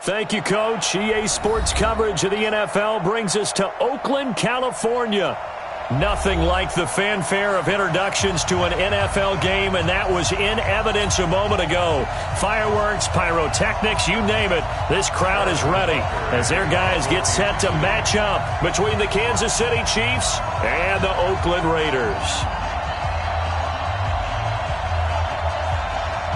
Thank you, Coach. EA Sports coverage of the NFL brings us to Oakland, California. Nothing like the fanfare of introductions to an NFL game, and that was in evidence a moment ago. Fireworks, pyrotechnics, you name it. This crowd is ready as their guys get set to match up between the Kansas City Chiefs and the Oakland Raiders.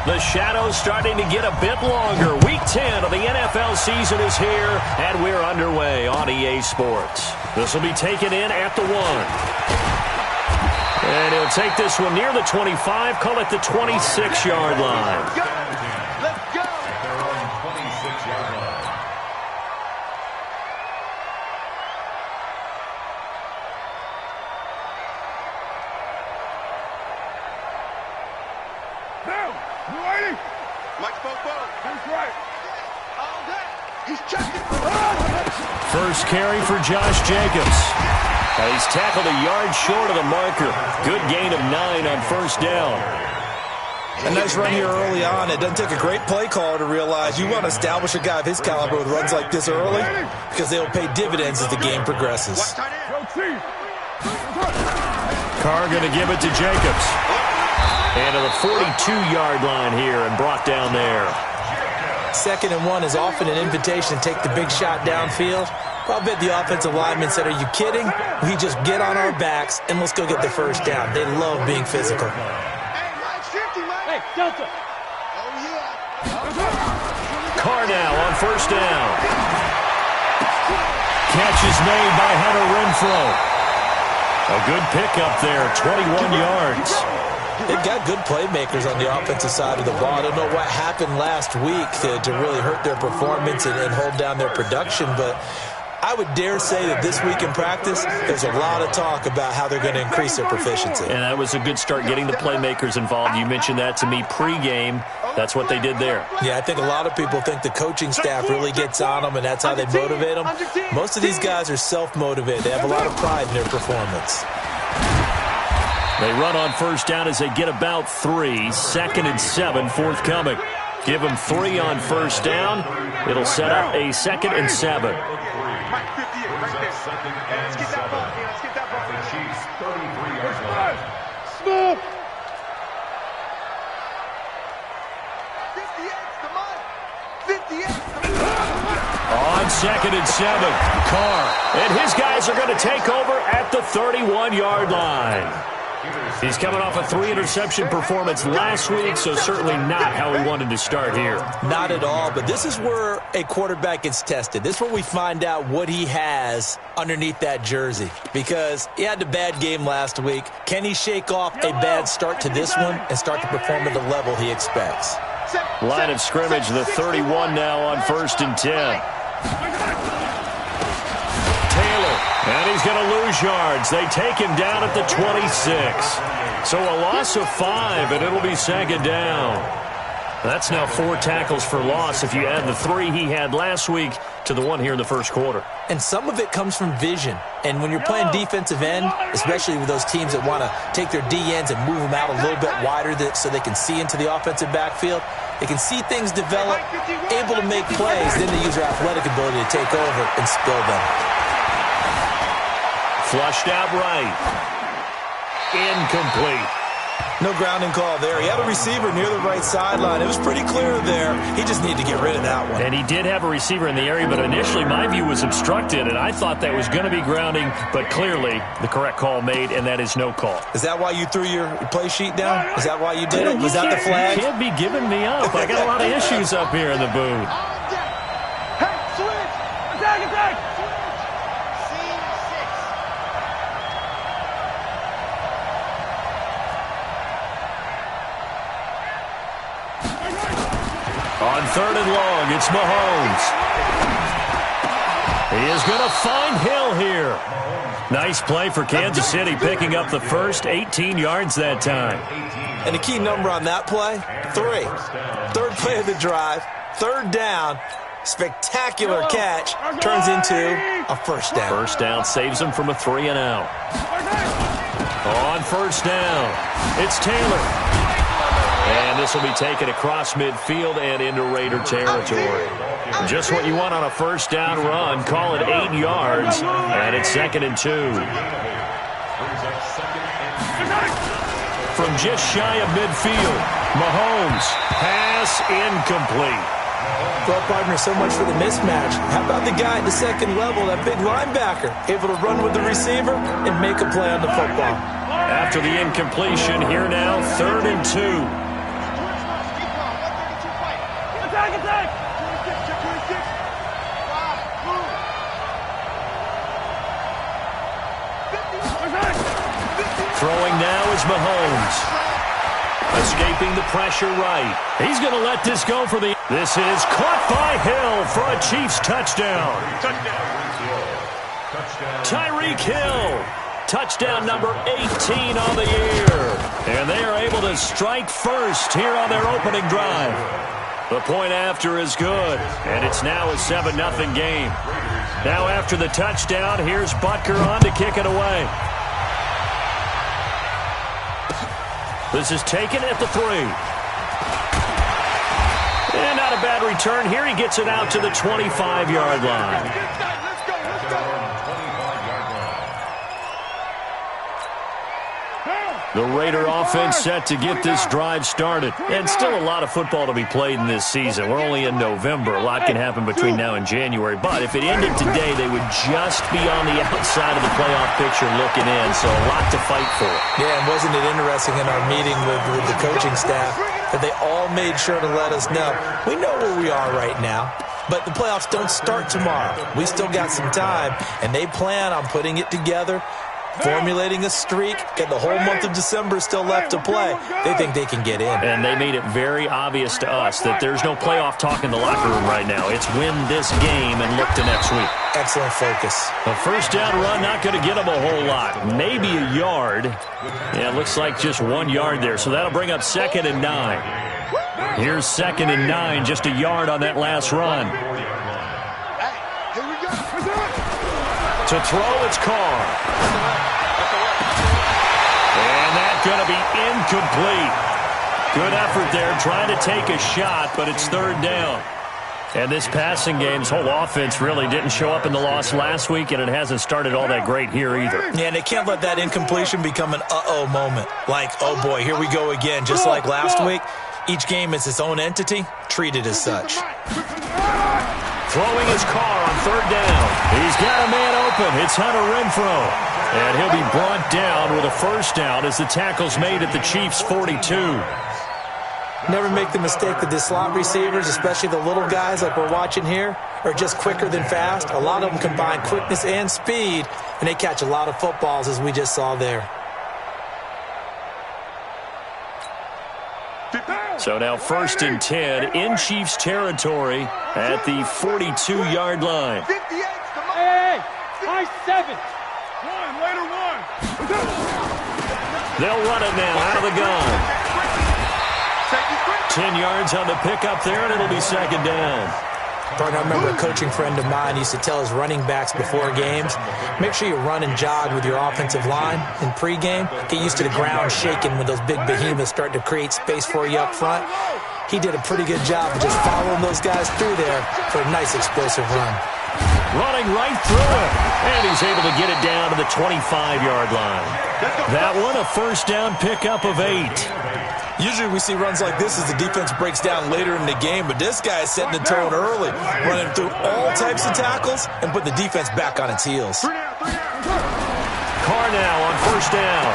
The shadow's starting to get a bit longer. Week 10 of the NFL season is here, and we're underway on EA Sports. This will be taken in at the 1. And he'll take this one near the 25, call it the 26-yard line. Let's go! They're on 26-yard line. You ready? Mike Bobo. That's right. All day. He's checking. First carry for Josh Jacobs. He's tackled a yard short of the marker. Good gain of 9 on first down. A nice run here early on. It doesn't take a great play caller to realize you want to establish a guy of his caliber with runs like this early because they will pay dividends as the game progresses. Carr going to give it to Jacobs. And to the 42-yard line here and brought down there. 2nd and 1 is often an invitation to take the big shot downfield. I'll bet the offensive lineman said, are you kidding? We just get on our backs and let's go get the first down. They love being physical. Hey, Delta. Oh, yeah. Carr now on first down. Catch is made by Hunter Renfrow. A good pickup there, 21 yards. They've got good playmakers on the offensive side of the ball. I don't know what happened last week to really hurt their performance and hold down their production, but I would dare say that this week in practice, there's a lot of talk about how they're going to increase their proficiency. And that was a good start getting the playmakers involved. You mentioned that to me pregame. That's what they did there. Yeah, I think a lot of people think the coaching staff really gets on them, and that's how they motivate them. Most of these guys are self-motivated. They have a lot of pride in their performance. They run on first down as they get about 3. 2nd and 7 forthcoming. Give them 3 on first down. It'll set up a 2nd and 7. Let's get that ball here. Let's get that ball. The Chiefs, 33 yards line. Smooth. 58, come on. 58. On 2nd and 7, Carr. And his guys are going to take over at the 31-yard line. He's coming off a 3-interception performance last week, so certainly not how he wanted to start here. Not at all, but this is where a quarterback gets tested. This is where we find out what he has underneath that jersey, because he had a bad game last week. Can he shake off a bad start to this one and start to perform at the level he expects? Line of scrimmage, the 31 now on 1st and 10. And he's going to lose yards. They take him down at the 26. So a loss of 5, and it'll be 2nd down. That's now 4 tackles for loss if you add the 3 he had last week to the 1 here in the first quarter. And some of it comes from vision. And when you're playing defensive end, especially with those teams that want to take their D-ends and move them out a little bit wider so they can see into the offensive backfield, they can see things develop, able to make plays, then they use their athletic ability to take over and spill them. Flushed out right. Incomplete. No grounding call there. He had a receiver near the right sideline. It was pretty clear there. He just needed to get rid of that one. And he did have a receiver in the area, but initially my view was obstructed, and I thought that was going to be grounding, but clearly the correct call made, and that is no call. Is that why you threw your play sheet down? Is that why you did it? Was that the flag? You can't be giving me up. I got a lot of issues up here in the booth. Hey, switch. Attack, attack. On 3rd and long, it's Mahomes. He is going to find Hill here. Nice play for Kansas City, picking up the first 18 yards that time. And the key number on that play, 3. 3rd play of the drive, 3rd down, spectacular catch, turns into a first down. First down saves him from a 3 and out. On first down, it's Taylor. And this will be taken across midfield and into Raider territory. Just what you want on a first down run. Call it 8 yards, and it's 2nd and 2. From just shy of midfield, Mahomes, pass incomplete. Well, partner, so much for the mismatch. How about the guy at the second level, that big linebacker, able to run with the receiver and make a play on the football? After the incompletion, here now, 3rd and 2. Attack! Throwing now is Mahomes. Escaping the pressure right. He's going to let this go for the... This is caught by Hill for a Chiefs touchdown. Tyreek Hill. Touchdown number 18 on the year. And they are able to strike first here on their opening drive. The point after is good. And it's now a 7-0 game. Now after the touchdown, here's Butker on to kick it away. This is taken at the 3. And not a bad return here. He gets it out to the 25-yard line. The Raider offense set to get this drive started. And still a lot of football to be played in this season. We're only in November. A lot can happen between now and January. But if it ended today, they would just be on the outside of the playoff picture looking in. So a lot to fight for. Yeah, and wasn't it interesting in our meeting with the coaching staff that they all made sure to let us know, we know where we are right now, but the playoffs don't start tomorrow. We still got some time, and they plan on putting it together, formulating a streak, and the whole month of December is still left to play. They think they can get in. And they made it very obvious to us that there's no playoff talk in the locker room right now. It's win this game and look to next week. Excellent focus. A first down run, not going to get them a whole lot. Maybe a yard. Yeah, it looks like just 1 yard there. So that'll bring up 2nd and 9. Here's 2nd and 9, just a yard on that last run. To throw, it's Carr. And that's going to be incomplete. Good effort there, trying to take a shot, but it's 3rd down. And this passing game's whole offense really didn't show up in the loss last week, and it hasn't started all that great here either. Yeah, and they can't let that incompletion become an uh-oh moment. Like, oh boy, here we go again. Just like last week, each game is its own entity, treated as such. Throwing his Carr on 3rd down. He's got a man open. It's Hunter Renfrow. And he'll be brought down with a first down as the tackle's made at the Chiefs' 42. Never make the mistake that the slot receivers, especially the little guys like we're watching here, are just quicker than fast. A lot of them combine quickness and speed, and they catch a lot of footballs, as we just saw there. So now 1st and 10 in Chiefs territory at the 42-yard line. Hey, high 7. Later 1. They'll run it now out of the gun. 10 yards on the pickup there, and it'll be 2nd down. Partner, I remember a coaching friend of mine used to tell his running backs before games, make sure you run and jog with your offensive line in pregame. Get used to the ground shaking when those big behemoths start to create space for you up front. He did a pretty good job of just following those guys through there for a nice explosive run. Running right through it, and he's able to get it down to the 25-yard line. That one, a first down pickup of 8. Usually we see runs like this as the defense breaks down later in the game, but this guy is setting the tone early, running through all types of tackles and put the defense back on its heels. Carr now on first down.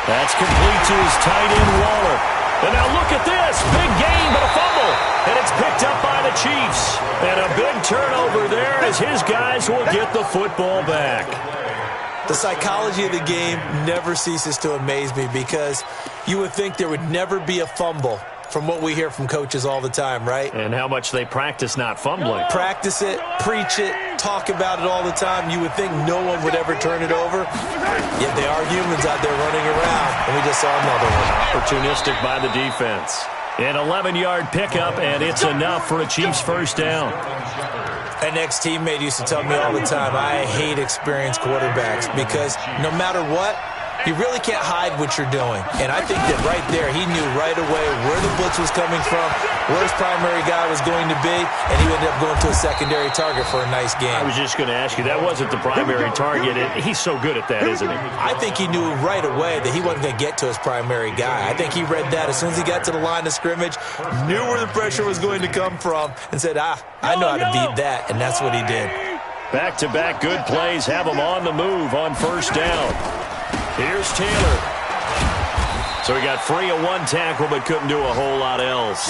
That's complete to his tight end, Waller. And now look at this. Big gain, but a fumble. And it's picked up by the Chiefs. And a big turnover there as his guys will get the football back. The psychology of the game never ceases to amaze me because you would think there would never be a fumble from what we hear from coaches all the time, right? And how much they practice not fumbling. Practice it, preach it, talk about it all the time. You would think no one would ever turn it over. Yet they are humans out there running around, and we just saw another one. Opportunistic by the defense. An 11-yard pickup, and it's enough for a Chiefs first down. An ex-teammate used to tell me all the time, I hate experienced quarterbacks because no matter what, You really can't hide what you're doing. And I think that right there, he knew right away where the blitz was coming from, where his primary guy was going to be, and he ended up going to a secondary target for a nice game. I was just going to ask you, that wasn't the primary target. He's so good at that, isn't he? I think he knew right away that he wasn't going to get to his primary guy. I think he read that as soon as he got to the line of scrimmage, knew where the pressure was going to come from, and said, I know how to beat that, and that's what he did. Back-to-back good plays have him on the move on first down. Here's Taylor. So he got free of one tackle but couldn't do a whole lot else.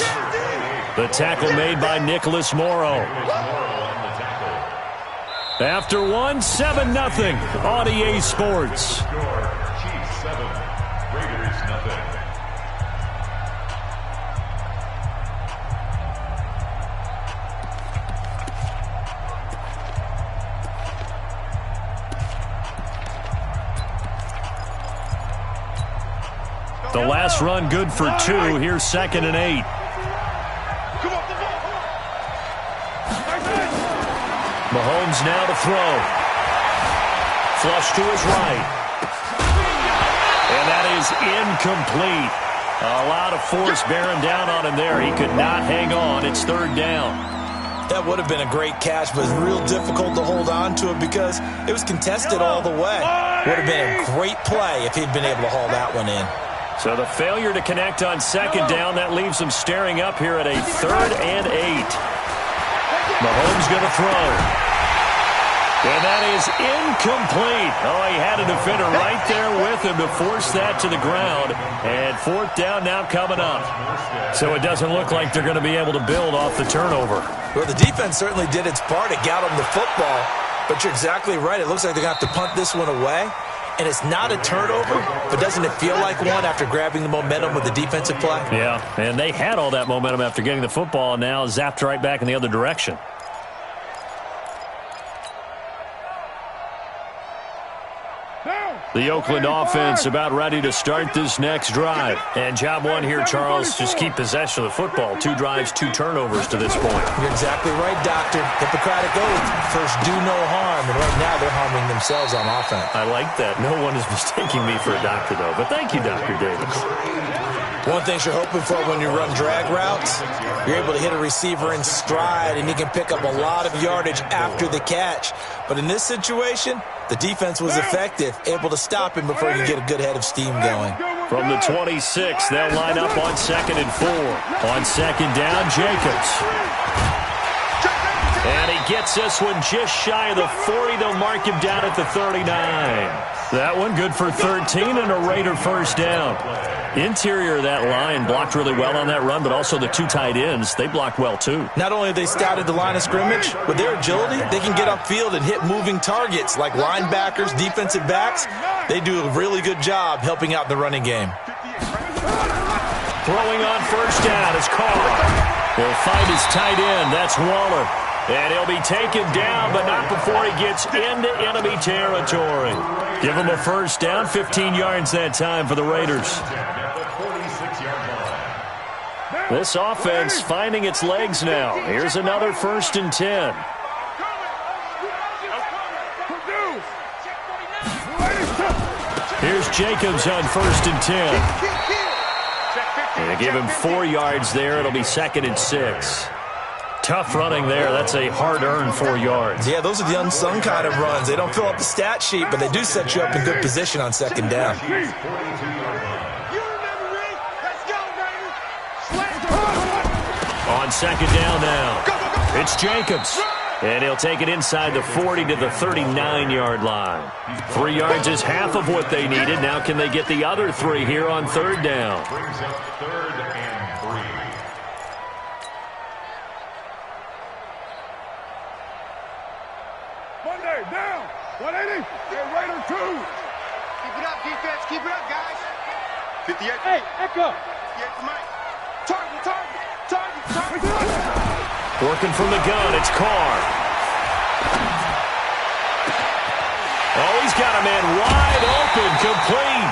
The tackle made by Nicholas Morrow. After one, 7-0 on EA Sports. Chiefs 7, Raiders 0. The last run good for 2. Here's 2nd and 8. Mahomes now to throw. Flush to his right. And that is incomplete. A lot of force bearing down on him there. He could not hang on. It's 3rd down. That would have been a great catch, but it's real difficult to hold on to it because it was contested all the way. Would have been a great play if he'd been able to haul that one in. So the failure to connect on 2nd down, that leaves him staring up here at a 3rd and 8. Mahomes going to throw. And that is incomplete. Oh, he had a defender right there with him to force that to the ground. And 4th down now coming up. So it doesn't look like they're going to be able to build off the turnover. Well, the defense certainly did its part. It got them the football. But you're exactly right. It looks like they're going to have to punt this one away. And it's not a turnover, but doesn't it feel like one after grabbing the momentum with the defensive play? Yeah, and they had all that momentum after getting the football, and now zapped right back in the other direction. The Oakland offense about ready to start this next drive. And job one here, Charles, just keep possession of the football. 2 drives, 2 turnovers to this point. You're exactly right, Doctor. Hippocratic oath. First, do no harm. And right now, they're harming themselves on offense. I like that. No one is mistaking me for a doctor, though. But thank you, Dr. Davis. One thing you're hoping for when you run drag routes, you're able to hit a receiver in stride, and he can pick up a lot of yardage after the catch. But in this situation, the defense was effective, able to stop him before he could get a good head of steam going. From the 26, they'll line up on 2nd and 4. On 2nd down, Jacobs. And he gets this one just shy of the 40. They'll mark him down at the 39. That one good for 13 and a Raider 1st down. Interior of that line blocked really well on that run, but also the 2 tight ends, they blocked well too. Not only have they scouted the line of scrimmage, with their agility, they can get upfield and hit moving targets like linebackers, defensive backs. They do a really good job helping out the running game. Throwing on 1st down is Carr. He'll find his tight end, that's Waller. And he'll be taken down, but not before he gets into enemy territory. Give him a 1st down, 15 yards that time for the Raiders. This offense finding its legs now. Here's another 1st and 10. Here's Jacobs on 1st and 10. And they give him 4 yards there. It'll be 2nd and 6. Tough running there. That's a hard-earned 4 yards. Yeah, those are the unsung kind of runs. They don't fill up the stat sheet, but they do set you up in good position on 2nd down. On 2nd down now, it's Jacobs. And he'll take it inside the 40 to the 39-yard line. 3 yards is half of what they needed. Now can they get the other 3 here on 3rd down? Brings up 3rd and 3. Monday, down. 180. Hey, Raider 2. Keep it up, defense. Keep it up, guys. 58. Hey, Echo. 58 Mike. Target. Working from the gun, it's Carr. Oh, he's got a man wide open, complete.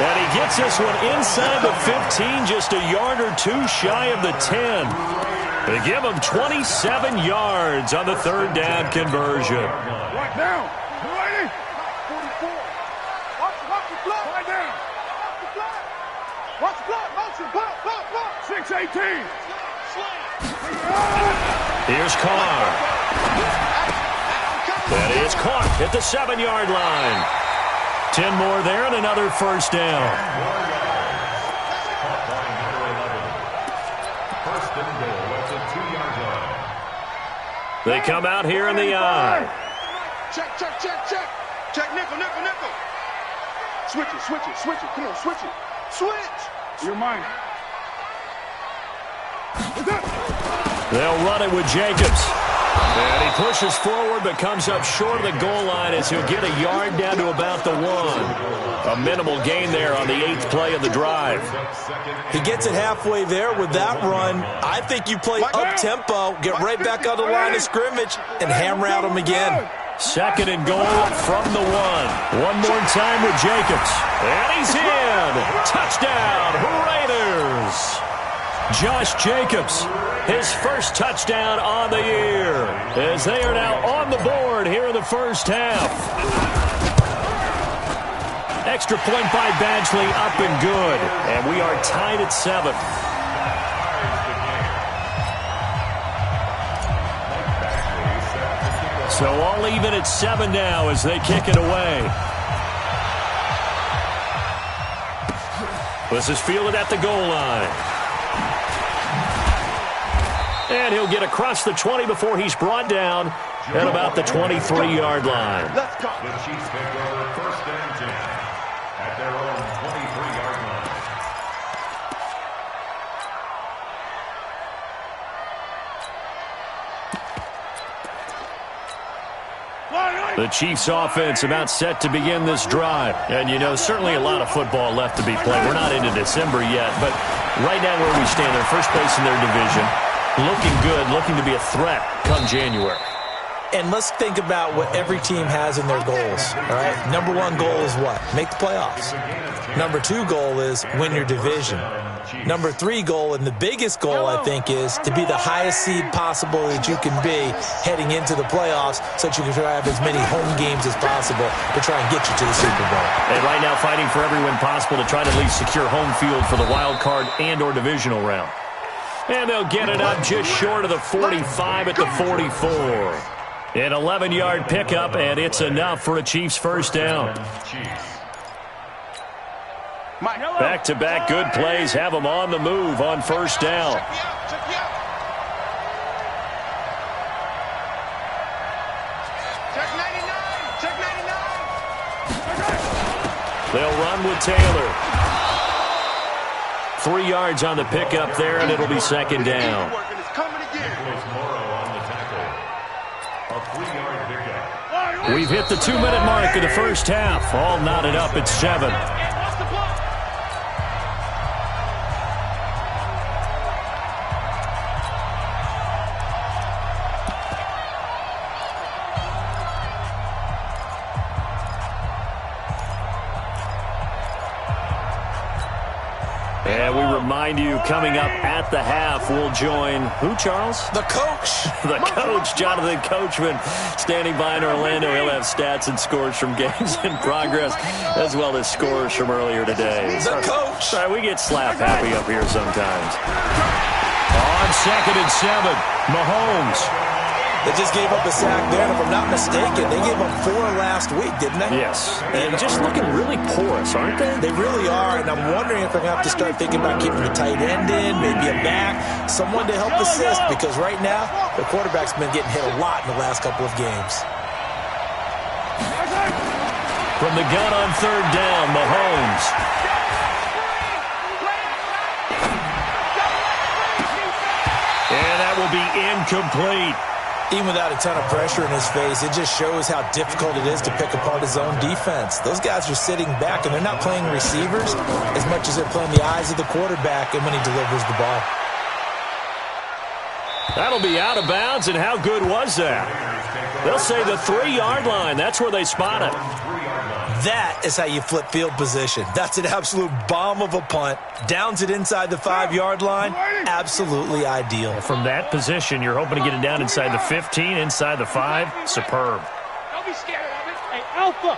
And he gets this one inside the 15, just a yard or 2 shy of the 10. They give him 27 yards on the 3rd down conversion. Right down. 280. 44. Watch the block. 18. Here's Carr. That is caught at the 7-yard line. 10 more there and another first down. First and goal at the 2-yard line. They come out here in the eye. Check. Check, nickel. Switch it. Come on, switch it. Switch. You're mine. They'll run it with Jacobs. And he pushes forward but comes up short of the goal line as he'll get a yard down to about the 1. A minimal gain there on the 8th play of the drive. He gets it halfway there with that run. I think you play up-tempo, get right back on the line of scrimmage, and hammer out him again. 2nd and goal from the 1. One more time with Jacobs. And he's in. Touchdown, Raiders. Josh Jacobs, his first touchdown on the year, as they are now on the board here in the first half. Extra point by Badgley, up and good, and we are tied at 7. So all even at 7 now as they kick it away. This is fielded at the goal line. And he'll get across the 20 before he's brought down at about the 23-yard line. Let's go. The Chiefs take over 1st and 10 at their own 23-yard line. The Chiefs offense about set to begin this drive. And, you know, certainly a lot of football left to be played. We're not into December yet, but right now where we stand, they're first place in their division. Looking good, looking to be a threat come January. And let's think about what every team has in their goals, all right? Number 1 goal is what? Make the playoffs. Number 2 goal is win your division. Number 3 goal, and the biggest goal, I think, is to be the highest seed possible that you can be heading into the playoffs so that you can try to have as many home games as possible to try and get you to the Super Bowl. And right now fighting for every win possible to try to at least secure home field for the wild card and or divisional round. And they'll get it up just short of the 45 at the 44. An 11-yard pickup, and it's enough for a Chiefs first down. Back-to-back good plays have them on the move on first down. Check me out. Check 99. They'll run with Taylor. 3 yards on the pickup there, and it'll be 2nd down. We've hit the 2-minute mark of the first half. All knotted up at 7. And we remind you, coming up at the half, we'll join who, Charles? The coach. The coach, Jonathan Coachman, standing by in Orlando. He'll have stats and scores from games in progress, as well as scores from earlier today. The coach. Sorry, we get slap happy up here sometimes. On 2nd and 7, Mahomes. They just gave up a sack there, and if I'm not mistaken, they gave up 4 last week, didn't they? Yes. And just looking really porous, aren't they? They really are, and I'm wondering if they're going to have to start thinking about keeping the tight end in, maybe a back, someone to help assist, because right now, the quarterback's been getting hit a lot in the last couple of games. From the gun on 3rd down, Mahomes. And that will be incomplete. Even without a ton of pressure in his face, it just shows how difficult it is to pick apart his own defense. Those guys are sitting back, and they're not playing receivers as much as they're playing the eyes of the quarterback and when he delivers the ball. That'll be out of bounds, and how good was that? They'll say the 3-yard line. That's where they spot it. That is how you flip field position. That's an absolute bomb of a punt. Downs it inside the 5-yard line. Absolutely ideal. From that position, you're hoping to get it down inside the 15, inside the 5. Superb. Don't be scared of it. Hey, Alpha.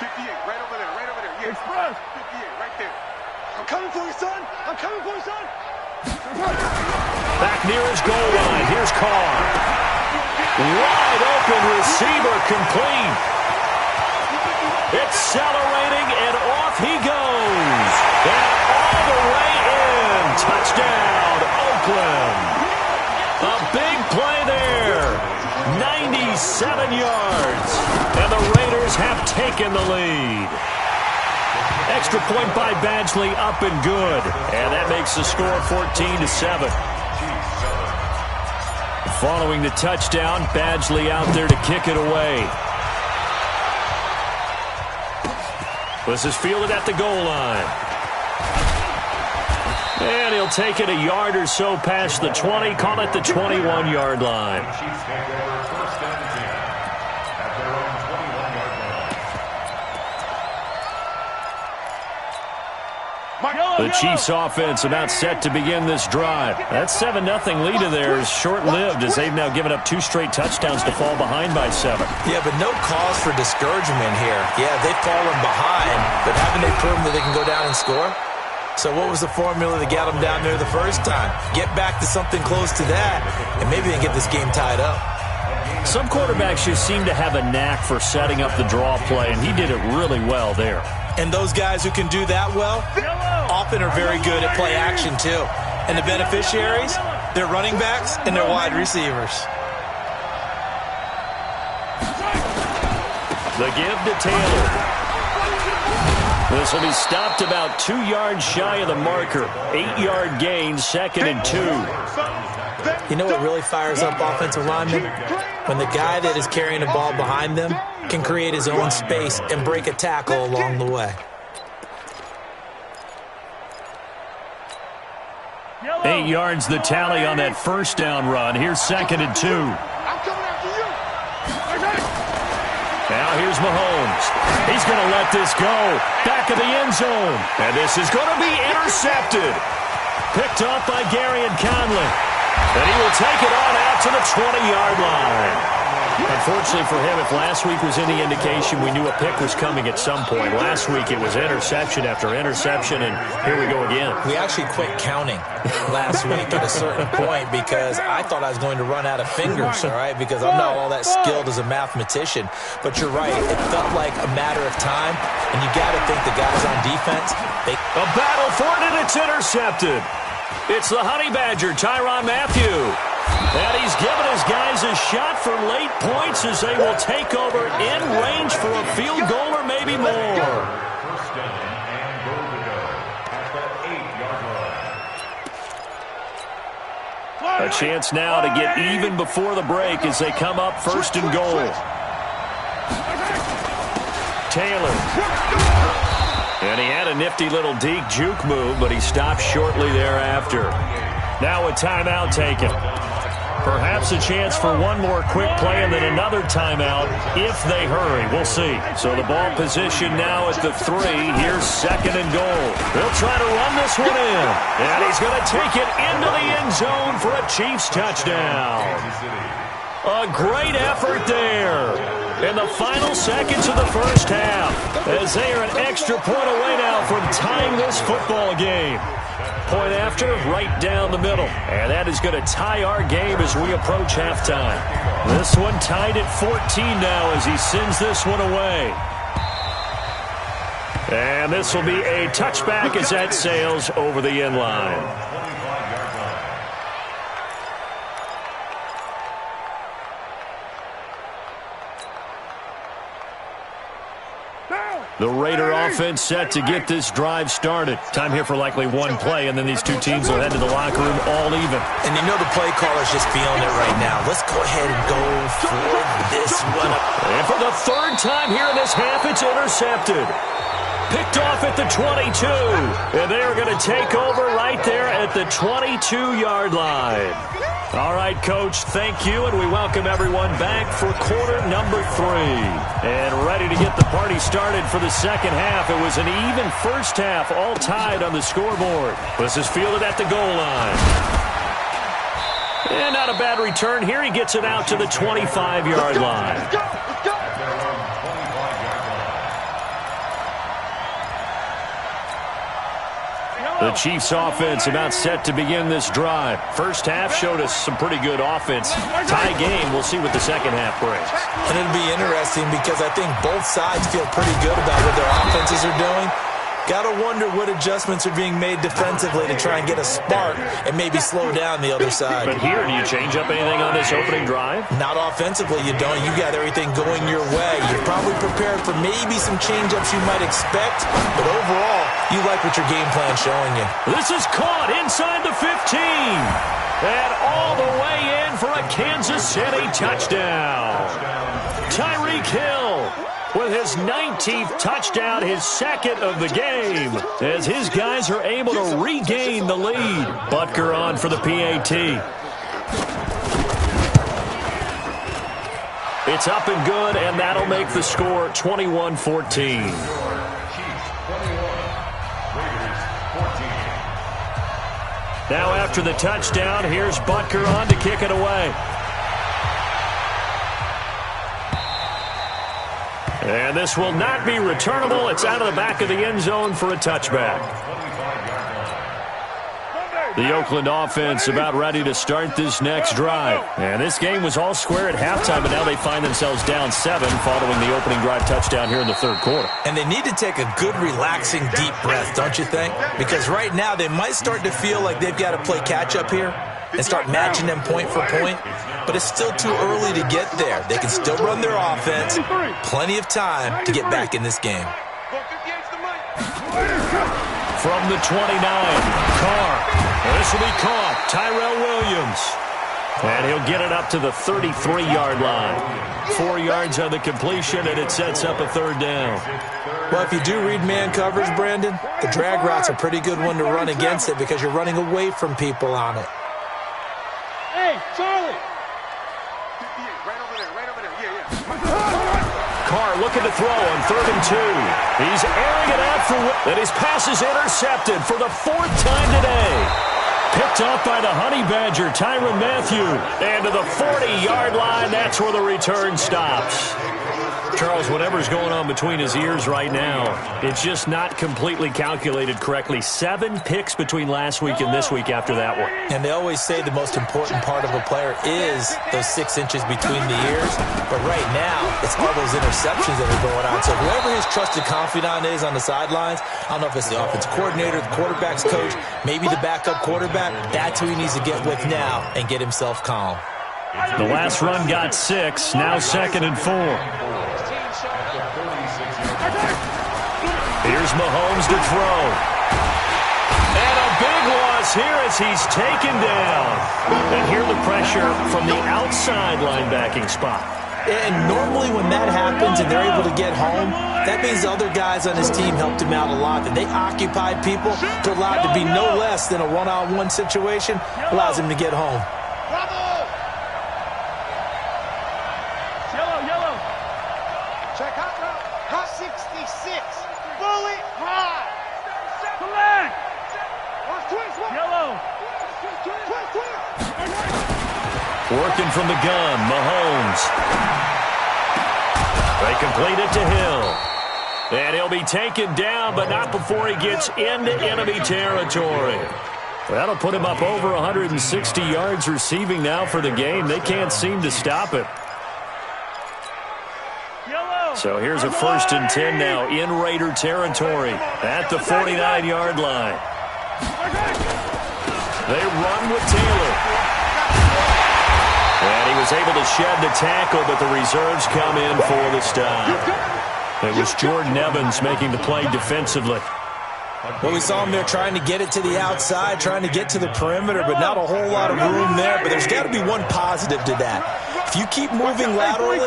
58, right over there, right over there. Yeah, express. 58, right there. I'm coming for you, son. I'm coming for you, son. Back near his goal line. Here's Carr. Wide open receiver complete. Accelerating, and off he goes. And all the way in. Touchdown, Oakland. A big play there. 97 yards. And the Raiders have taken the lead. Extra point by Badgley, up and good. And that makes the score 14-7. Following the touchdown, Badgley out there to kick it away. This is fielded at the goal line. And he'll take it a yard or so past the 20, call it the 21-yard line. The Chiefs offense about set to begin this drive. That 7-0 lead of theirs is short-lived as they've now given up 2 straight touchdowns to fall behind by 7. Yeah, but no cause for discouragement here. Yeah, they've fallen behind, but haven't they proven that they can go down and score? So what was the formula to get them down there the first time? Get back to something close to that, and maybe they get this game tied up. Some quarterbacks just seem to have a knack for setting up the draw play, and he did it really well there. And those guys who can do that well often are very good at play action too. And the beneficiaries, they're running backs and they're wide receivers. The give to Taylor. This will be stopped about 2 yards shy of the marker. 8-yard gain, 2nd and 2. You know what really fires up offensive linemen? When the guy that is carrying the ball behind them can create his own space and break a tackle along the way. 8 yards the tally on that first down run. Here's 2nd and 2. Now here's Mahomes. He's going to let this go. Back of the end zone. And this is going to be intercepted. Picked off by Gary and Conley. And he will take it on out to the 20-yard line. Unfortunately for him, if last week was any indication, we knew a pick was coming at some point. Last week it was interception after interception, and here we go again. We actually quit counting last week at a certain point because I thought I was going to run out of fingers, all right, because I'm not all that skilled as a mathematician. But you're right. It felt like a matter of time, and you got to think the guys on defense, a battle for it, and it's intercepted. It's the Honey Badger, Tyrann Mathieu. And he's given his guys a shot for late points as they will take over in range for a field goal or maybe more. First down and goal to go at that 8-yard line. A chance now to get even before the break as they come up 1st and goal. Taylor. And he had a nifty little deke juke move, but he stopped shortly thereafter. Now a timeout taken. Perhaps a chance for one more quick play and then another timeout if they hurry. We'll see. So the ball position now at the 3. Here's 2nd and goal. They'll try to run this one in. And he's going to take it into the end zone for a Chiefs touchdown. A great effort there in the final seconds of the first half as they are an extra point away now from tying this football game. Point after, right down the middle. And that is going to tie our game as we approach halftime. This one tied at 14 now as he sends this one away. And this will be a touchback as that sails over the end line. The Raider offense set to get this drive started. Time here for likely one play, and then these two teams will head to the locker room all even. And you know the play caller's just feeling it right now. Let's go ahead and go for this one. And for the 3rd time here in this half, it's intercepted. Picked off at the 22. And they are going to take over right there at the 22-yard line. All right, Coach, thank you, and we welcome everyone back for quarter number 3. And ready to get the party started for the second half. It was an even first half, all tied on the scoreboard. This is fielded at the goal line. And not a bad return here. He gets it out to the 25-yard line. Let's go. The Chiefs offense about set to begin this drive. First half showed us some pretty good offense. Tie game, we'll see what the second half brings. And it'll be interesting because I think both sides feel pretty good about what their offenses are doing. Got to wonder what adjustments are being made defensively to try and get a spark and maybe slow down the other side. But here, do you change up anything on this opening drive? Not offensively, you don't. You got everything going your way. You're probably prepared for maybe some change-ups you might expect, but overall, you like what your game plan's showing you. This is caught inside the 15. And all the way in for a Kansas City touchdown. Tyreek Hill with his 19th touchdown, his second of the game, as his guys are able to regain the lead. Butker on for the PAT. It's up and good, and that'll make the score 21-14. Now after the touchdown, here's Butker on to kick it away. And this will not be returnable. It's out of the back of the end zone for a touchback. The Oakland offense about ready to start this next drive. And this game was all square at halftime, but now they find themselves down 7 following the opening drive touchdown here in the third quarter. And they need to take a good, relaxing, deep breath, don't you think? Because right now they might start to feel like they've got to play catch-up here and start matching them point for point. But it's still too early to get there. They can still run their offense. Plenty of time to get back in this game. From the 29, Carr. This will be caught. Tyrell Williams. And he'll get it up to the 33-yard line. 4 yards on the completion, and it sets up a third down. Well, if you do read man coverage, Brandon, the drag route's a pretty good one to run against it because you're running away from people on it. Hey, Charlie! Carr looking to throw on 3rd and 2. He's airing it out for and his pass is intercepted for the 4th time today. Picked off by the Honey Badger, Tyrann Mathieu. And to the 40-yard line, that's where the return stops. Charles, whatever's going on between his ears right now, it's just not completely calculated correctly. 7 picks between last week and this week after that one. And they always say the most important part of a player is those 6 inches between the ears. But right now, it's all those interceptions that are going on. So whoever his trusted confidant is on the sidelines, I don't know if it's the offense coordinator, the quarterback's coach, maybe the backup quarterback, that's who he needs to get with now and get himself calm. The last run got 6, now 2nd and 4. Here's Mahomes to throw. And a big loss here as he's taken down. And here the pressure from the outside linebacking spot. And normally when that happens and they're able to get home, that means the other guys on his team helped him out a lot. That they occupied people to allow it to be no less than a one-on-one situation, allows him to get home. Check out now. 66. Bullet high. Collect. Twist. Yellow. Working from the gun, Mahomes. They complete it to Hill. And he'll be taken down, but not before he gets into enemy territory. That'll put him up over 160 yards receiving now for the game. They can't seem to stop it. So here's a 1st and 10 now in Raider territory at the 49-yard line. They run with Taylor. And he was able to shed the tackle, but the reserves come in for the stop. It was Jordan Evans making the play defensively. Well, we saw him there trying to get it to the outside, trying to get to the perimeter, but not a whole lot of room there. But there's got to be one positive to that. If you keep moving laterally,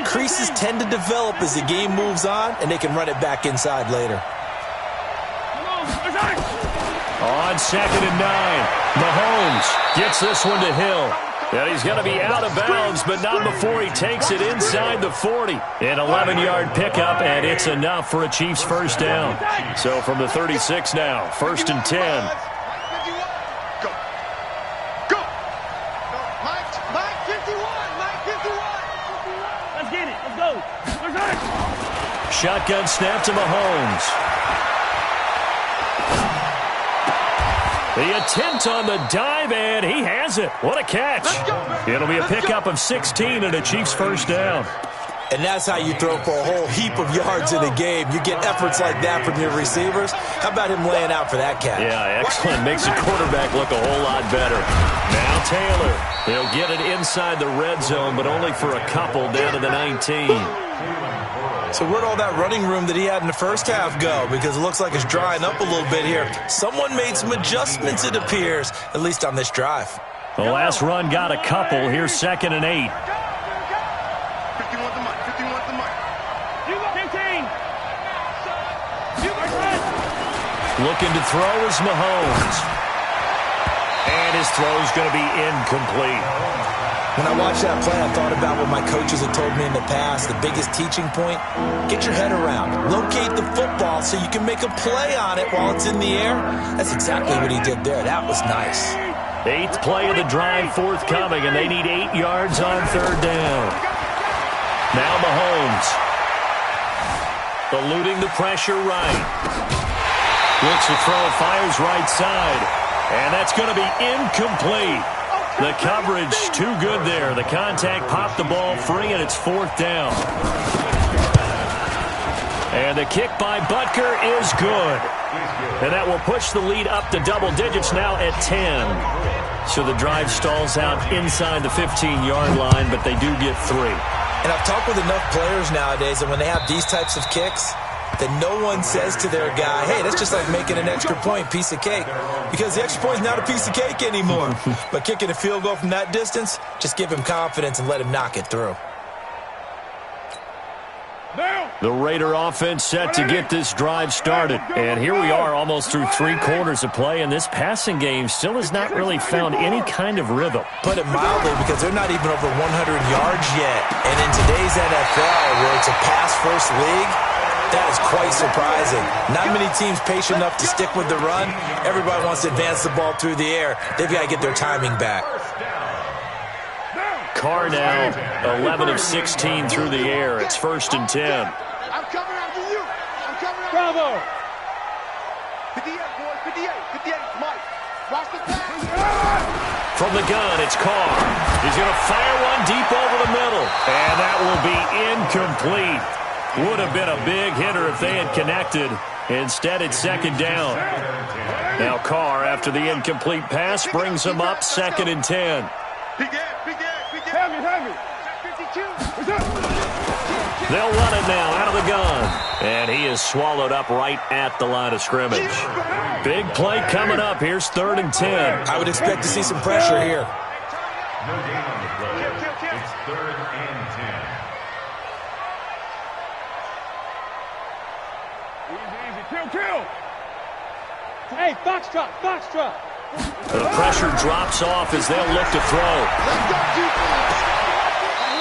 creases tend to develop as the game moves on, and they can run it back inside later. On 2nd and 9, Mahomes gets this one to Hill. And he's going to be out of bounds, but not before he takes it inside the 40. An 11-yard pickup, and it's enough for a Chiefs first down. So from the 36 now, 1st and 10. Go. Mike 51. Let's get it. Let's go. Shotgun snap to Mahomes. The attempt on the dive, and he has it. What a catch. It'll be a pickup of 16 and a Chiefs first down. And that's how you throw for a whole heap of yards in a game. You get efforts like that from your receivers. How about him laying out for that catch? Yeah, excellent. Makes the quarterback look a whole lot better. Now Taylor. He'll get it inside the red zone, but only for a couple down to the 19. So where'd all that running room that he had in the first half go? Because it looks like it's drying up a little bit here. Someone made some adjustments, it appears, at least on this drive. The last run got a couple. Here's 2nd and 8. 51 the mic. 51 the mic. You got 15. You got 10. Looking to throw is Mahomes. And his throw's going to be incomplete. When I watched that play, I thought about what my coaches had told me in the past. The biggest teaching point, get your head around. Locate the football so you can make a play on it while it's in the air. That's exactly what he did there. That was nice. 8th play of the drive forthcoming, and they need 8 yards on 3rd down. Now Mahomes. Eluding the pressure right. Looks to throw, fires right side. And that's going to be incomplete. The coverage too good there. The contact popped the ball free, and it's 4th down. And the kick by Butker is good. And that will push the lead up to double digits now at 10. So the drive stalls out inside the 15-yard line, but they do get 3. And I've talked with enough players nowadays, and when they have these types of kicks, that no one says to their guy, hey, that's just like making an extra point, piece of cake. Because the extra point is not a piece of cake anymore. But kicking a field goal from that distance, just give him confidence and let him knock it through. The Raider offense set to get this drive started. And here we are almost through 3 quarters of play, and this passing game still has not really found any kind of rhythm. Put it mildly, because they're not even over 100 yards yet. And in today's NFL, where it's a pass-first league, that is quite surprising. Not many teams patient enough to stick with the run. Everybody wants to advance the ball through the air. They've got to get their timing back. Carr now 11 of 16 through the air. It's 1st and 10. I'm coming after you. I'm coming after Bravo. you. 58, boys. 58. 58. Mike. Watch the pass. From the gun, it's Carr. He's going to fire one deep over the middle. And that will be incomplete. Would have been a big hitter if they had connected. Instead, it's 2nd down. Now Carr, after the incomplete pass, brings him up 2nd and 10. Have me. 52. They'll run it now out of the gun. And he is swallowed up right at the line of scrimmage. Big play coming up. Here's 3rd and 10. I would expect to see some pressure here. No gain on the play. It's 3rd and 10. Easy. Kill. Hey, Foxtrot. The pressure drops off as they'll look to throw.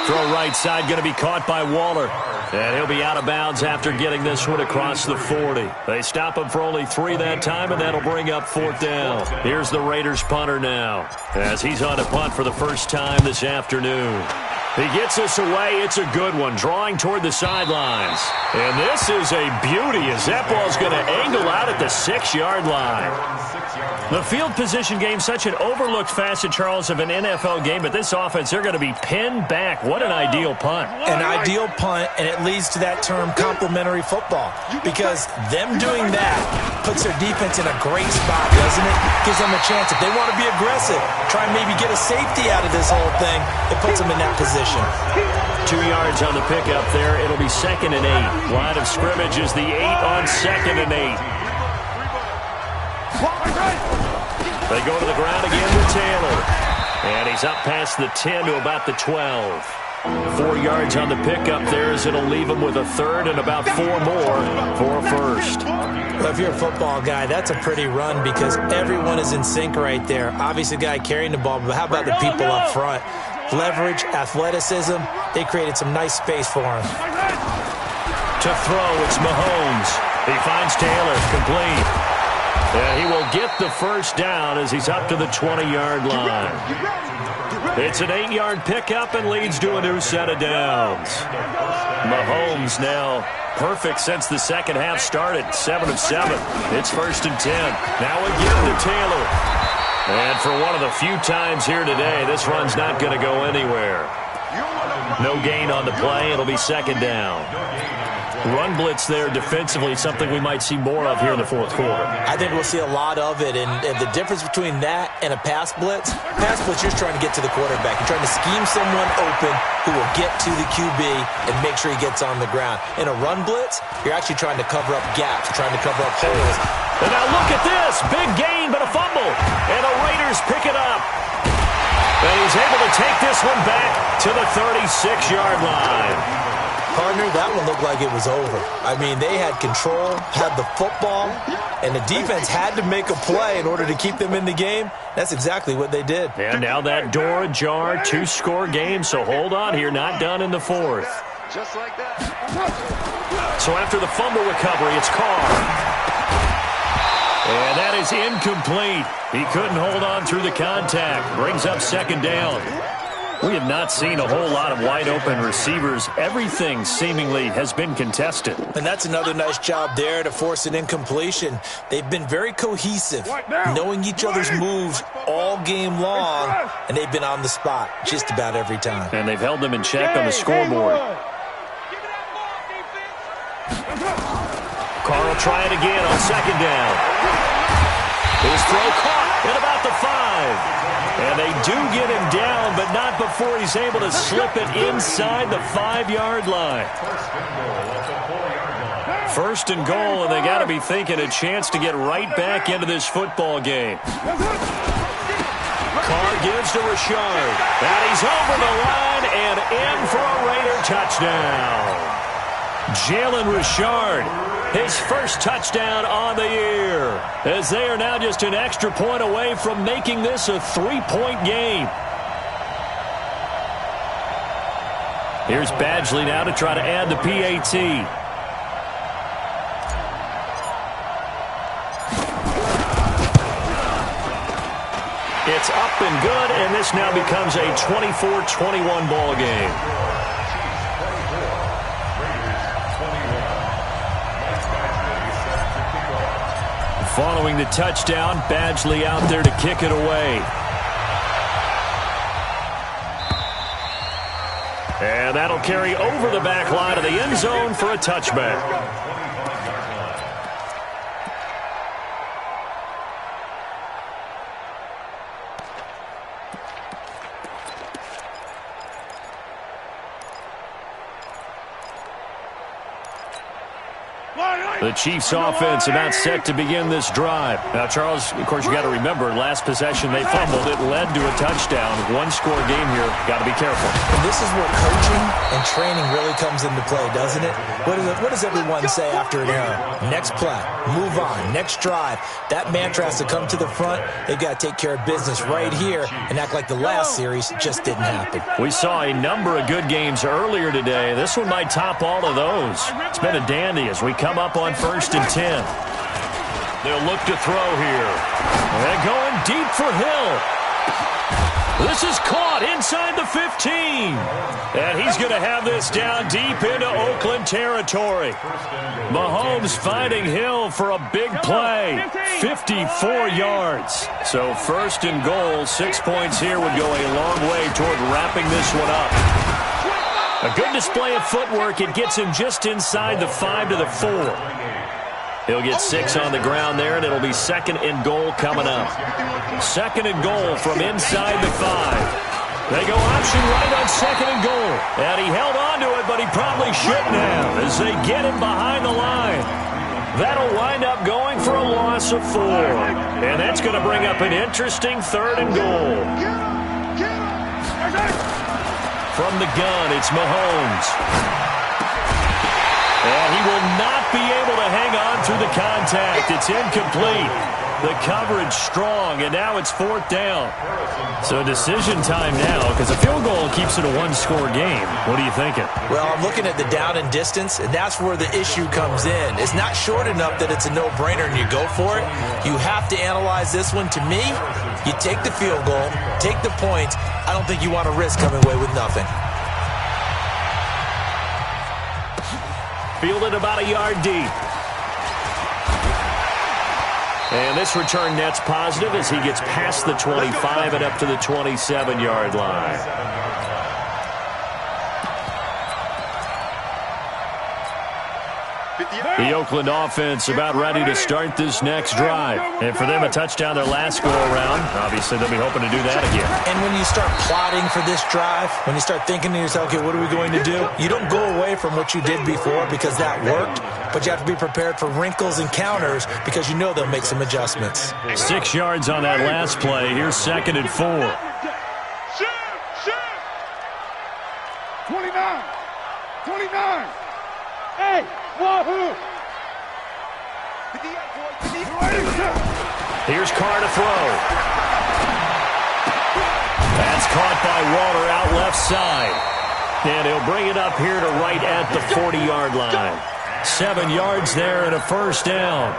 Throw right side, going to be caught by Waller. And he'll be out of bounds after getting this one across the 40. They stop him for only 3 that time, and that'll bring up 4th down. Here's the Raiders punter now, as he's on a punt for the first time this afternoon. He gets this away. It's a good one, drawing toward the sidelines. And this is a beauty as that ball's going to angle out at the 6-yard line. The field position game, such an overlooked facet, Charles, of an NFL game, but this offense, they're going to be pinned back. What an ideal punt. An ideal punt, and it leads to that term complementary football, because them doing that puts their defense in a great spot, doesn't it? Gives them a chance. If they want to be aggressive, try and maybe get a safety out of this whole thing, it puts them in that position. 2 yards on the pickup there. It'll be 2nd and 8. Line of scrimmage is the 8 on 2nd and 8. They go to the ground again with Taylor. And he's up past the 10 to about the 12. 4 yards on the pickup there as it'll leave him with a 3rd and about 4 more for a 1st. Well, if you're a football guy, that's a pretty run because everyone is in sync right there. Obviously, the guy carrying the ball, but how about the people up front? Leverage, athleticism, they created some nice space for him. To throw, it's Mahomes. He finds Taylor, complete. And he will get the first down as he's up to the 20-yard line. It's an 8-yard pickup and leads to a new set of downs. Mahomes now perfect since the second half started. 7 of 7. It's 1st and 10. Now again to Taylor. And for one of the few times here today, this run's not going to go anywhere. No gain on the play. It'll be 2nd down. Run blitz there defensively, something we might see more of here in the 4th quarter. I think we'll see a lot of it, and the difference between that and a pass blitz, you're just trying to get to the quarterback. You're trying to scheme someone open who will get to the QB and make sure he gets on the ground. In a run blitz, you're actually trying to cover up gaps, trying to cover up holes. And now look at this. Big gain, but a fumble. And the Raiders pick it up. And he's able to take this one back to the 36-yard line. Partner, that one looked like it was over. I mean, they had control, had the football, and the defense had to make a play in order to keep them in the game. That's exactly what they did. And now that door ajar, 2-score game, so hold on here, not done in the 4th. Just like that. So after the fumble recovery, it's Carr. And that is incomplete. He couldn't hold on through the contact. Brings up 2nd down. We have not seen a whole lot of wide-open receivers. Everything seemingly has been contested. And that's another nice job there to force an incompletion. They've been very cohesive, knowing each other's moves all game long, and they've been on the spot just about every time. And they've held them in check on the scoreboard. Carr will try it again on 2nd down. His throw caught at about the 5. And they do get him down, but not before he's able to slip it inside the 5-yard line. 1st and goal, and they got to be thinking a chance to get right back into this football game. Carr gives to Richard. And he's over the line and in for a Raider touchdown. Jalen Richard, his first touchdown on the year, as they are now just an extra point away from making this a 3-point game. Here's Badgley now to try to add the PAT. It's up and good, and this now becomes a 24-21 ball game. Following the touchdown, Badgley out there to kick it away. And that'll carry over the back line of the end zone for a touchback. The Chiefs offense about set to begin this drive. Now, Charles, of course, you got to remember, last possession they fumbled. It led to a touchdown. 1-score game here. Got to be careful. And this is where coaching and training really comes into play, doesn't it? What does everyone say after an error? Next play. Move on. Next drive. That mantra has to come to the front. They've got to take care of business right here and act like the last series just didn't happen. We saw a number of good games earlier today. This one might top all of those. It's been a dandy as we come up on 1st and 10. They'll look to throw here. And going deep for Hill. This is caught inside the 15. And he's going to have this down deep into Oakland territory. Mahomes finding Hill for a big play. 54 yards. So 1st and goal, 6 points here would go a long way toward wrapping this one up. A good display of footwork. It gets him just inside the 5 to the 4. He'll get 6 on the ground there, and it'll be 2nd and goal coming up. 2nd and goal from inside the 5. They go option right on 2nd and goal. And he held on to it, but he probably shouldn't have as they get him behind the line. That'll wind up going for a loss of 4. And that's going to bring up an interesting 3rd and goal. From the gun, it's Mahomes. And he will not be able to hang on through the contact. It's incomplete. The coverage strong, and now it's 4th down. So decision time now, because a field goal keeps it a one-score game. What are you thinking? Well, I'm looking at the down and distance, and that's where the issue comes in. It's not short enough that it's a no-brainer and you go for it. You have to analyze this one. To me, you take the field goal, take the points. I don't think you want to risk coming away with nothing. Fielded about a yard deep. And this return net's positive as he gets past the 25 and up to the 27-yard line. The Oakland offense about ready to start this next drive. And for them, a touchdown their last go-around. Obviously, they'll be hoping to do that again. And when you start plotting for this drive, when you start thinking to yourself, okay, what are we going to do? You don't go away from what you did before because that worked, but you have to be prepared for wrinkles and counters because you know they'll make some adjustments. 6 yards on that last play. Here's 2nd and 4. Shoot! 29! Hey, wahoo! Here's Carr to throw. That's caught by Walter out left side. And he'll bring it up here to right at the 40-yard line. 7 yards there and a 1st down.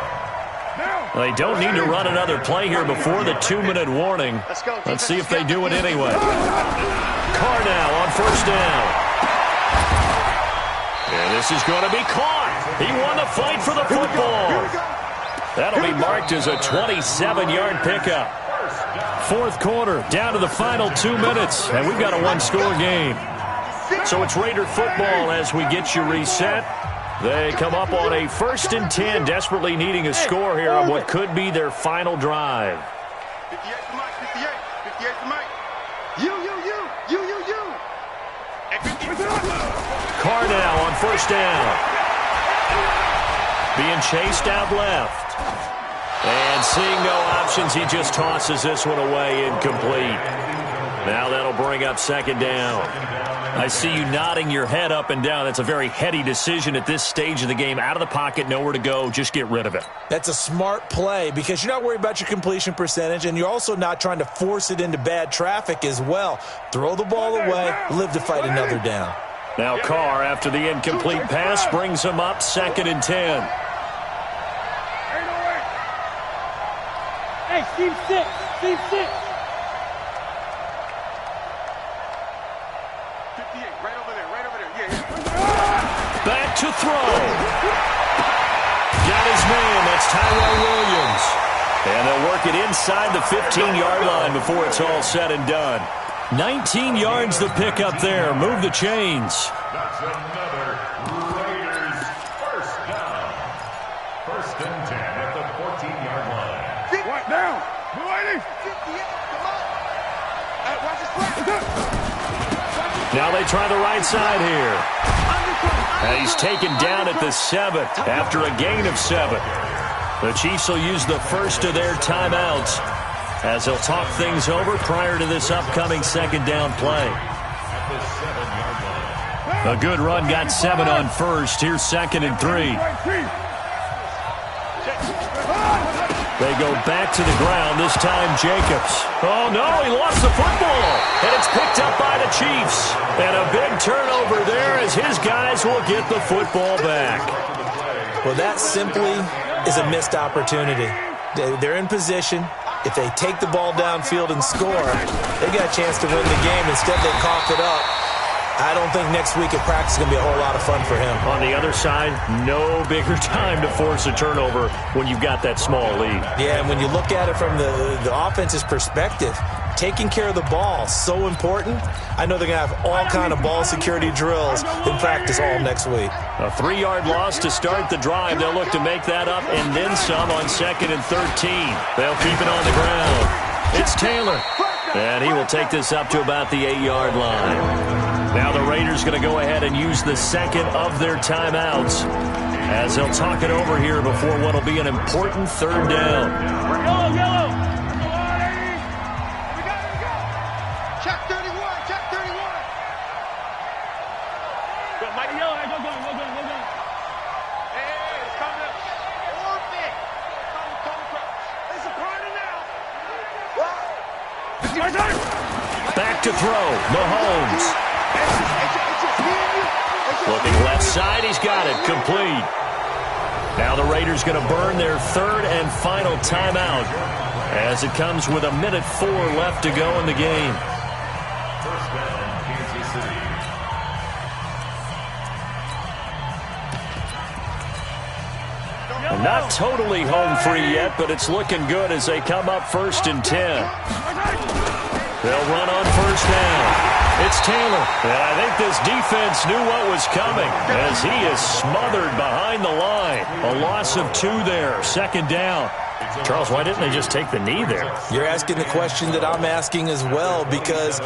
They don't need to run another play here before the 2-minute warning. Let's see if they do it anyway. Carr now on 1st down. And this is going to be caught. He won the fight for the football. That'll be marked as a 27-yard pickup. 4th quarter, down to the final 2 minutes, and we've got a one-score game. So it's Raider football as we get you reset. They come up on a 1st and 10, desperately needing a score here on what could be their final drive. 58 to Mike, 58 to Mike. You. Carr now on 1st down. Being chased out left. And seeing no options, he just tosses this one away, incomplete. Now that'll bring up 2nd down. I see you nodding your head up and down. That's a very heady decision at this stage of the game. Out of the pocket, nowhere to go. Just get rid of it. That's a smart play because you're not worried about your completion percentage, and you're also not trying to force it into bad traffic as well. Throw the ball away, live to fight another down. Now Carr, after the incomplete pass, brings him up 2nd and 10. Hey, Steve 6. Steve 6. 58, right over there. Yeah. Back to throw. Got his man. That's Tyrell Williams. And they'll work it inside the 15-yard line before it's all said and done. 19 yards the pickup there. Move the chains. That's another Raiders 1st down. 1st and 10 at the 14-yard line. What now? 58, come on. Hey, watch this play. Now they try the right side here. And he's taken down at the 7th after a gain of 7. The Chiefs will use the first of their timeouts as they'll talk things over prior to this upcoming 2nd down play. A good run got 7 on 1st. Here's 2nd and 3. They go back to the ground, this time Jacobs. Oh, no, he lost the football. And it's picked up by the Chiefs. And a big turnover there as his guys will get the football back. Well, that simply is a missed opportunity. They're in position. If they take the ball downfield and score, they got a chance to win the game. Instead, they coughed it up. I don't think next week at practice is going to be a whole lot of fun for him. On the other side, no bigger time to force a turnover when you've got that small lead. Yeah, and when you look at it from the offense's perspective, taking care of the ball, so important. I know they're going to have all kind of ball security drills in practice all next week. A 3-yard loss to start the drive. They'll look to make that up and then some on 2nd and 13. They'll keep it on the ground. It's Taylor. And he will take this up to about the 8-yard line. Now the Raiders going to go ahead and use the 2nd of their timeouts as they'll talk it over here before what will be an important 3rd down. Yellow. Check 31. Go, Mike, yellow. Go. Hey, it's coming up. Orbit. Come across. Back to throw. Mahomes. Looking left side. He's got it. Complete. Now the Raiders going to burn their third and final timeout as it comes with 1:04 left to go in the game. First down, Kansas City. Not totally home free yet, but it's looking good as they come up 1st and 10. They'll run on 1st down. It's Taylor. And I think this defense knew what was coming as he is smothered behind the line. A loss of 2 there. 2nd down. Charles, why didn't they just take the knee there? You're asking the question that I'm asking as well, because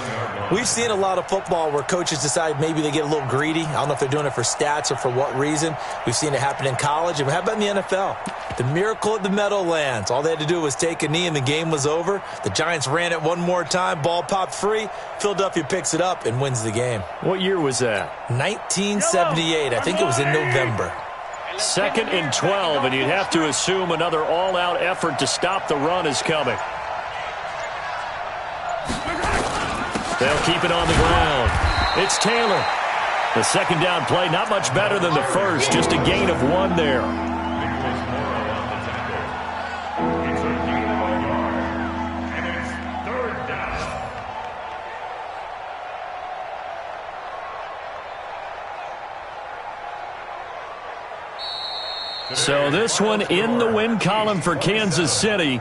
we've seen a lot of football where coaches decide maybe they get a little greedy. I don't know if they're doing it for stats or for what reason. We've seen it happen in college, and how about in the NFL? The miracle at the Meadowlands. All they had to do was take a knee, and the game was over. The Giants ran it one more time. Ball popped free. Philadelphia picks it up and wins the game. What year was that? 1978. I think it was in November. 2nd and 12, and you'd have to assume another all-out effort to stop the run is coming. They'll keep it on the ground. It's Taylor. The 2nd down play, not much better than the first, just a gain of 1 there. It's a gain of 1 yard. And it's 3rd down. So this one in the win column for Kansas City.